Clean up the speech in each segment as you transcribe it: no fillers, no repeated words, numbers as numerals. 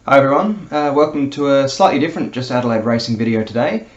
Hi everyone, welcome to a slightly different Just Adelaide Racing video today.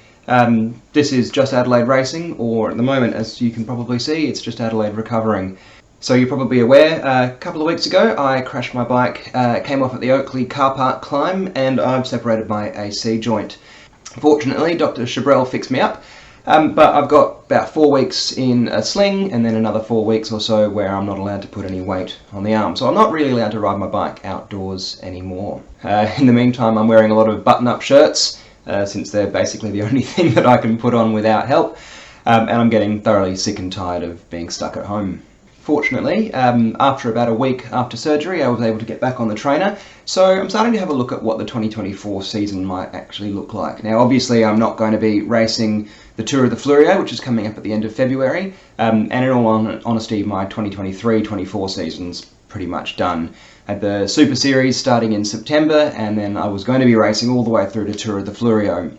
This is Just Adelaide Racing, or at the moment, as you can probably see, it's Just Adelaide Recovering. So you're probably aware, a couple of weeks ago I crashed my bike, came off at the Oakley Carpark Climb, and I've separated my AC joint. Fortunately, Dr. Chabrel fixed me up, but I've got about 4 weeks in a sling and then another 4 weeks or so where I'm not allowed to put any weight on the arm. So I'm not really allowed to ride my bike outdoors anymore. In the meantime, I'm wearing a lot of button-up shirts since they're basically the only thing that I can put on without help, and I'm getting thoroughly sick and tired of being stuck at home. Fortunately, after about a week after surgery, I was able to get back on the trainer, so I'm starting to have a look at what the 2024 season might actually look like. Now, obviously, I'm not going to be racing the Tour of the Flurio, which is coming up at the end of February, and in all honesty, my 2023-24 season's pretty much done. I had the Super Series starting in September, and then I was going to be racing all the way through to Tour of the Flurio.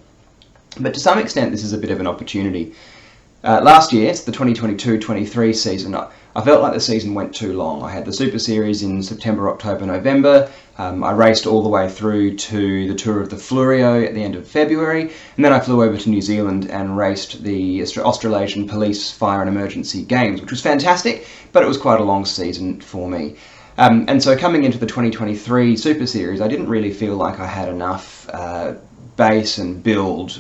But to some extent, this is a bit of an opportunity. Last year, it's the 2022-23 season, I felt like the season went too long. I had the Super Series in September, October, November. I raced all the way through to the Tour of the Flurio at the end of February, and then I flew over to New Zealand and raced the Australasian Police Fire and Emergency Games, which was fantastic, but it was quite a long season for me. And so coming into the 2023 Super Series, I didn't really feel like I had enough base and build,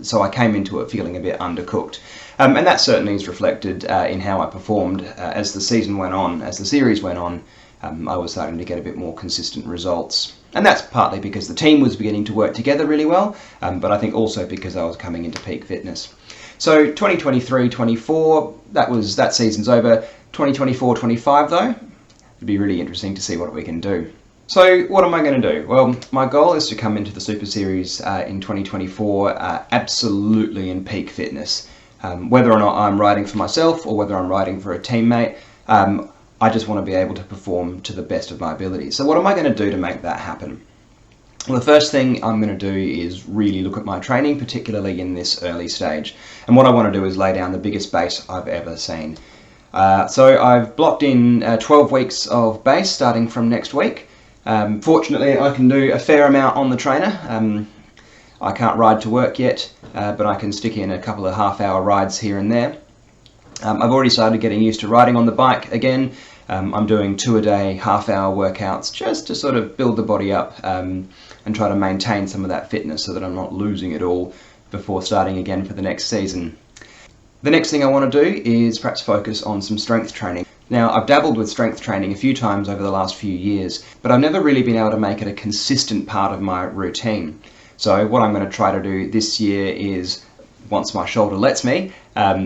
so I came into it feeling a bit undercooked. And that certainly is reflected in how I performed as the season went on, as the series went on. I was starting to get a bit more consistent results. And that's partly because the team was beginning to work together really well, but I think also because I was coming into peak fitness. So 2023-24, that season's over. 2024-25 though, it'd be really interesting to see what we can do. So what am I going to do? Well, my goal is to come into the Super Series in 2024 absolutely in peak fitness. Whether or not I'm riding for myself or whether I'm riding for a teammate, I just want to be able to perform to the best of my ability. So what am I going to do to make that happen? Well, the first thing I'm going to do is really look at my training, particularly in this early stage. And what I want to do is lay down the biggest base I've ever seen. So I've blocked in 12 weeks of base starting from next week. Fortunately, I can do a fair amount on the trainer. I can't ride to work yet, but I can stick in a couple of half-hour rides here and there. I've already started getting used to riding on the bike again. I'm doing 2-a-day half-hour workouts just to sort of build the body up and try to maintain some of that fitness so that I'm not losing it all before starting again for the next season. The next thing I want to do is perhaps focus on some strength training. Now, I've dabbled with strength training a few times over the last few years, but I've never really been able to make it a consistent part of my routine. So what I'm going to try to do this year is, once my shoulder lets me,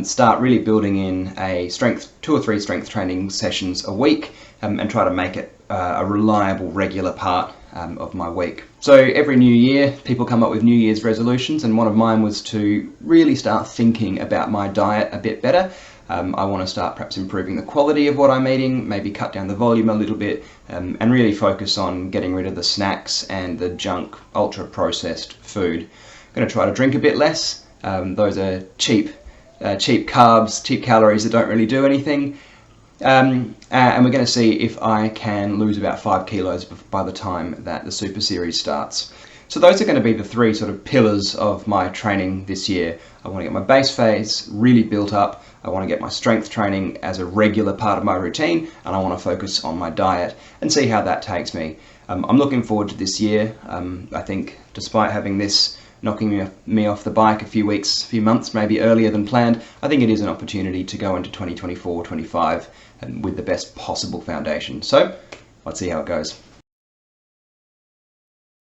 start really building in 2 or 3 strength training sessions a week and try to make it a reliable, regular part of my week. So every new year, people come up with New Year's resolutions, and one of mine was to really start thinking about my diet a bit better. I want to start perhaps improving the quality of what I'm eating, maybe cut down the volume a little bit, and really focus on getting rid of the snacks and the junk, ultra-processed food. I'm going to try to drink a bit less. Those are cheap carbs, cheap calories that don't really do anything. And we're going to see if I can lose about 5 kilos by the time that the Super Series starts. So those are going to be the 3 sort of pillars of my training this year. I want to get my base phase really built up. I want to get my strength training as a regular part of my routine, and I want to focus on my diet and see how that takes me. I'm looking forward to this year. I think despite having this knocking me off the bike a few months, maybe earlier than planned, I think it is an opportunity to go into 2024-25 with the best possible foundation. So let's see how it goes.